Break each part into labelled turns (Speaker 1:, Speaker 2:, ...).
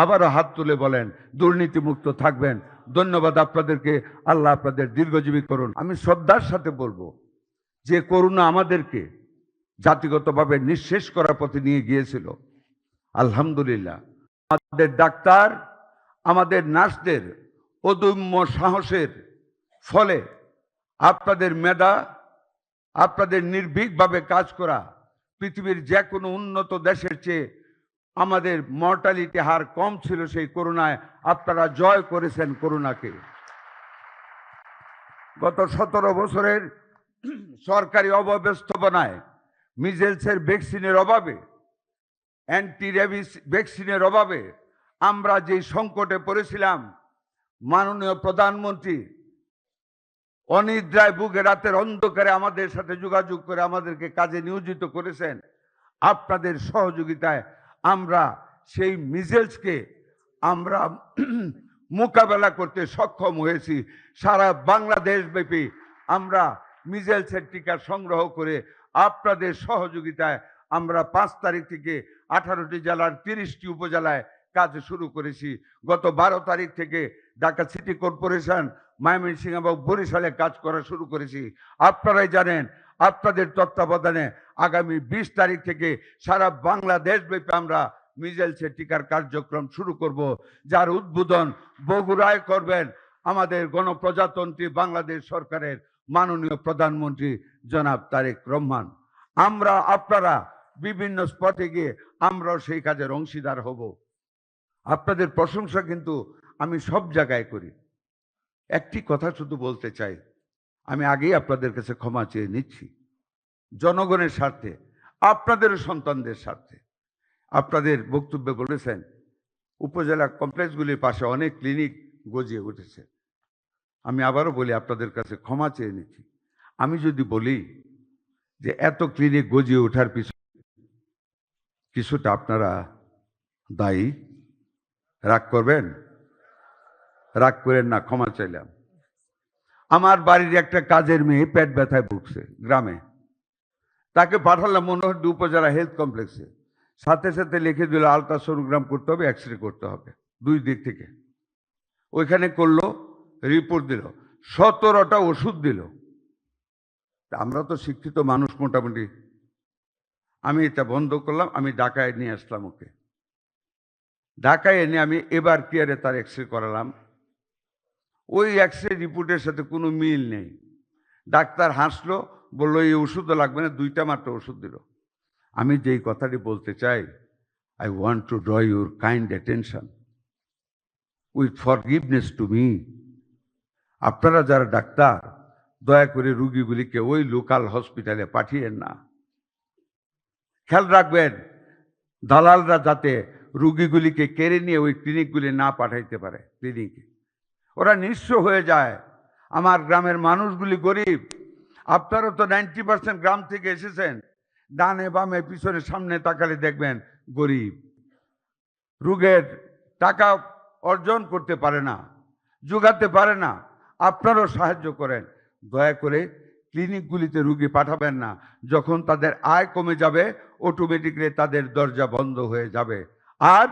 Speaker 1: আবারও হাত তুলে বলেন দুর্নীতিমুক্ত থাকবেন। ধন্যবাদ আপনাদেরকে। আল্লাহ আপনাদের দীর্ঘজীবী করুন। আমি শ্রদ্ধার সাথে বলবো যে করোনা আমাদেরকে জাতিগতভাবে নিঃশেষ করার পথে নিয়ে গিয়েছিল। আলহামদুলিল্লাহ আমাদের ডাক্তার, আমাদের নার্সদের অদম্য সাহসের ফলে, আপনাদের মেধা, আপনাদের নির্ভীকভাবে কাজ করা, পৃথিবীর যে কোনো উন্নত দেশের চেয়ে আমাদের মর্টালিটি হার কম ছিল সেই করোনায়। আপনারা জয় করেছেন করোনাকে। গত 17 বছরের সরকারি অব্যবস্থাপনায়, মিজেলসের ভ্যাকসিনের অভাবে, অ্যান্টি রেবিস ভ্যাকসিনের অভাবে আমরা যে সংকটে পড়েছিলাম, মাননীয় প্রধানমন্ত্রী অনিদ্রায় বুকে রাতের অন্ধকারে আমাদের সাথে যোগাযোগ করে আমাদেরকে কাজে নিয়োজিত করেছেন। আপনাদের সহযোগিতায় আমরা সেই মিজেলসকে আমরা মোকাবেলা করতে সক্ষম হয়েছি। সারা বাংলাদেশ ব্যাপী আমরা মিজেলসের টিকা সংগ্রহ করে আপনাদের সহযোগিতায় আমরা 5 তারিখ থেকে 18টি জেলার 30টি উপজেলায় কাজ শুরু করেছি। গত 12 তারিখ থেকে ঢাকা সিটি কর্পোরেশন, ময়মনসিংহ এবং বরিশালে কাজ করা শুরু করেছি। আপনারাই জানেন আপনাদের তত্ত্বাবধানে আগামী 20 তারিখ থেকে সারা বাংলাদেশ ব্যাপী আমরা মিজেলসের টিকার কার্যক্রম শুরু করব, যার উদ্বোধন বগুড়ায় করবেন আমাদের গণপ্রজাতন্ত্রী বাংলাদেশ সরকারের মাননীয় প্রধানমন্ত্রী জনাব তারেক রহমান। আমরা আপনারা বিভিন্ন স্পটে গিয়ে আমরাও সেই কাজের অংশীদার হব। আপনাদের প্রশংসা কিন্তু আমি সব জায়গায় করি। একটি কথা শুধু বলতে চাই, আমি আগেই আপনাদের কাছে ক্ষমা চেয়ে নিচ্ছি, জনগণের স্বার্থে, আপনাদেরও সন্তানদের স্বার্থে। আপনাদের বক্তব্যে বলেছেন উপজেলা কমপ্লেক্সগুলির পাশে অনেক ক্লিনিক গজিয়ে উঠেছে। আমি আবারও বলি আপনাদের কাছে ক্ষমা চেয়ে নিচ্ছি। আমি যদি বলি যে এত ক্লিনিক গজিয়ে ওঠার পিছনে কিছুটা আপনারা দায়ী, রাগ করবেন? রাগ করেন না, ক্ষমা চাইলাম। আমার বাড়ির একটা কাজের মেয়ে পেট ব্যথায় ভুগছে গ্রামে, তাকে পাঠালাম মনোহরদী উপজেলা হেলথ কমপ্লেক্সে। সাথে সাথে লিখে দিল আলট্রাসোনোগ্রাম করতে হবে, এক্স রে করতে হবে, 2 দিক থেকে। ওইখানে করলো, রিপোর্ট দিল, 17টা ওষুধ দিল। আমরা তো শিক্ষিত মানুষ মোটামুটি, আমি এটা বন্ধ করলাম। আমি ঢাকায় নিয়ে আসলাম ওকে। ঢাকায় এনে আমি এবার কেয়ারে তার এক্স রে করালাম। ওই এক্স রে রিপোর্টের সাথে কোনো মিল নেই। ডাক্তার হাসলো, বললো এই ওষুধও লাগবে না, 2টা মাত্র ওষুধ দিল। আমি যেই কথাটি বলতে চাই, I want to draw your kind attention with forgiveness to me. আপনারা যারা ডাক্তার, দয়া করে রুগীগুলিকে ওই লোকাল হসপিটালে পাঠিয়েন না। খেয়াল রাখবেন দালালরা যাতে রুগীগুলিকে কেড়ে নিয়ে ওই ক্লিনিকগুলি না পাঠাইতে পারে ক্লিনিকে, ওরা নিঃস্ব হয়ে যায়। আমার গ্রামের মানুষগুলি গরিব। আপনারা তো 90% গ্রাম থেকে এসেছেন। ডানে বামে পিছনে সামনে তাকালে দেখবেন গরিব, রোগের টাকা অর্জন করতে পারে না, যোগাতে পারে না। আপনারাও সাহায্য করেন। দয়া করে ক্লিনিকগুলিতে রুগী পাঠাবেন না। যখন তাদের আয় কমে যাবে অটোমেটিকলি তাদের দরজা বন্ধ হয়ে যাবে। আর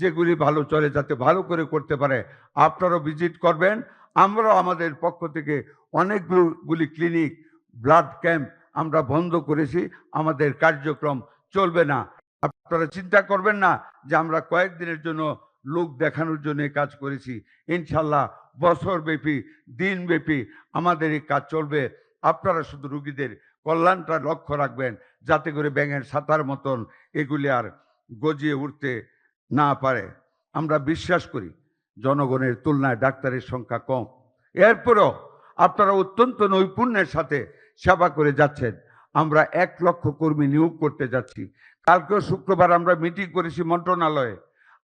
Speaker 1: যেগুলি ভালো চলে যাতে ভালো করে করতে পারে আপনারাও ভিজিট করবেন। আমরাও আমাদের পক্ষ থেকে অনেকগুলি ক্লিনিক, ব্লাড ক্যাম্প আমরা বন্ধ করেছি। আমাদের কার্যক্রম চলবে না। আপনারা চিন্তা করবেন না যে আমরা কয়েকদিনের জন্য লোক দেখানোর জন্য কাজ করেছি। ইনশাল্লাহ বছরব্যাপী, দিনব্যাপী আমাদের এই কাজ চলবে। আপনারা শুধু রুগীদের কল্যাণটা লক্ষ্য রাখবেন, যাতে করে ব্যাঙের ছাতার মতন এগুলি আর গজিয়ে উঠতে না পারে। আমরা বিশ্বাস করি জনগণের তুলনায় ডাক্তারের সংখ্যা কম, এরপরও আপনারা অত্যন্ত নৈপুণ্যের সাথে সেবা করে যাচ্ছেন। আমরা 1 লক্ষ কর্মী নিয়োগ করতে যাচ্ছি। কালকেও শুক্রবার আমরা মিটিং করেছি মন্ত্রণালয়ে।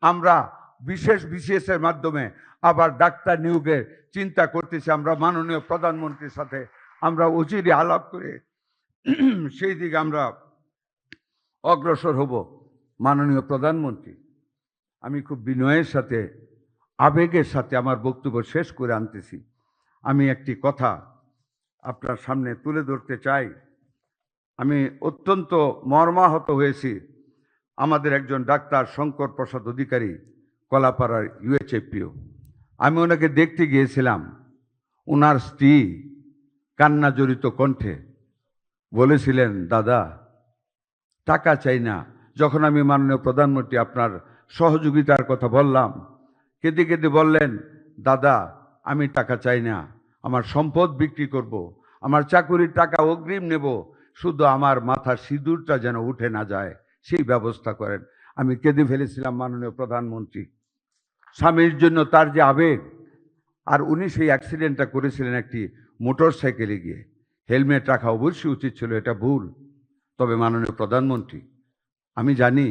Speaker 1: আমরা বিশেষ বিশেষের মাধ্যমে আবার ডাক্তার নিয়োগের চিন্তা করতেছি। আমরা মাননীয় প্রধানমন্ত্রীর সাথে আমরা অচিরে আলাপ করে সেই দিকে আমরা অগ্রসর হব। মাননীয় প্রধানমন্ত্রী, আমি খুব বিনয়ের সাথে, আবেগের সাথে আমার বক্তব্য শেষ করে আনতেছি। আমি একটি কথা আপনার সামনে তুলে ধরতে চাই। আমি অত্যন্ত মর্মাহত হয়েছি। আমাদের একজন ডাক্তার শঙ্কর প্রসাদ অধিকারী, কলাপাড়ার ইউএচএফপিও। আমি ওনাকে দেখতে গিয়েছিলাম। ওনার স্ত্রী কান্না জড়িত কণ্ঠে বলেছিলেন, দাদা টাকা চাই না। যখন আমি মাননীয় প্রধানমন্ত্রী আপনার সহযোগিতার কথা বললাম, কেঁদে কেঁদে বললেন, দাদা আমি টাকা চাই না, আমার সম্পদ বিক্রি করব, আমার চাকুরির টাকা অগ্রিম নেব, শুধু আমার মাথার সিঁদুরটা যেন উঠে না যায় সেই ব্যবস্থা করেন। আমি কেঁদে ফেলেছিলাম মাননীয় প্রধানমন্ত্রী। স্বামীর জন্য তার যে আবেগ, আর উনি সেই অ্যাক্সিডেন্টটা করেছিলেন একটি মোটর সাইকেলে গিয়ে। হেলমেট রাখা অবশ্যই উচিত ছিল, এটা ভুল। তবে মাননীয় প্রধানমন্ত্রী, আমি জানি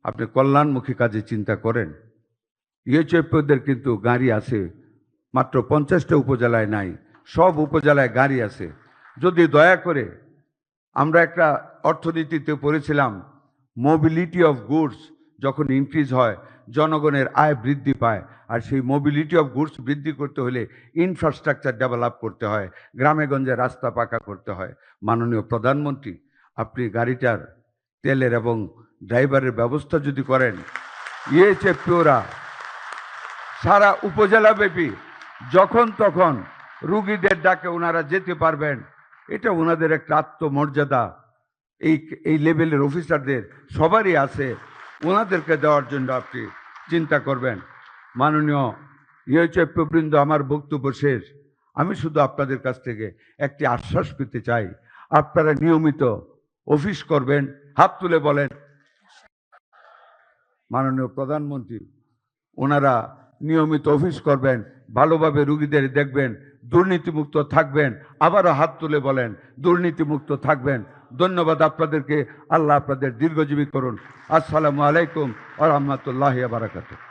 Speaker 1: আপনি কল্যাণমুখী কাজে চিন্তা করেন। ইউএচএফদের কিন্তু গাড়ি আছে, মাত্র 50টা উপজেলায় নাই, সব উপজেলায় গাড়ি আছে। যদি দয়া করে, আমরা একটা অর্থনীতিতে পড়েছিলাম, মোবিলিটি অফ গুডস যখন ইনক্রিজ হয় জনগণের আয় বৃদ্ধি পায়। আর সেই মোবিলিটি অফ গুডস বৃদ্ধি করতে হলে ইনফ্রাস্ট্রাকচার ডেভেলপ করতে হয়, গ্রামে গঞ্জে রাস্তা পাকা করতে হয়। মাননীয় প্রধানমন্ত্রী, আপনি গাড়িটার তেলের এবং ড্রাইভারের ব্যবস্থা যদি করেন, ইউএচএফপিওরা সারা উপজেলাব্যাপী যখন তখন রুগীদের ডাকে ওনারা যেতে পারবেন। এটা ওনাদের একটা আত্মমর্যাদা, এই লেভেলের অফিসারদের সবারই আছে, ওনাদেরকে দেওয়ার জন্য আপনি চিন্তা করবেন। মাননীয় ইউএচএফপি বৃন্দ, আমার বক্তব্য শেষ। আমি শুধু আপনাদের কাছ থেকে একটি আশ্বাস পেতে চাই, আপনারা নিয়মিত অফিস করবেন। হাত তুলে বলেন। মাননীয় প্রধানমন্ত্রী, ওনারা নিয়মিত অফিস করবেন, ভালোভাবে রুগীদের দেখবেন, দুর্নীতিমুক্ত থাকবেন। আবারও হাত তুলে বলেন, দুর্নীতিমুক্ত থাকবেন। ধন্যবাদ আপনাদেরকে। আল্লাহ আপনাদের দীর্ঘজীবী করুন। আসসালামু আলাইকুম ওয়া রাহমাতুল্লাহি ওয়া বারাকাতুহু।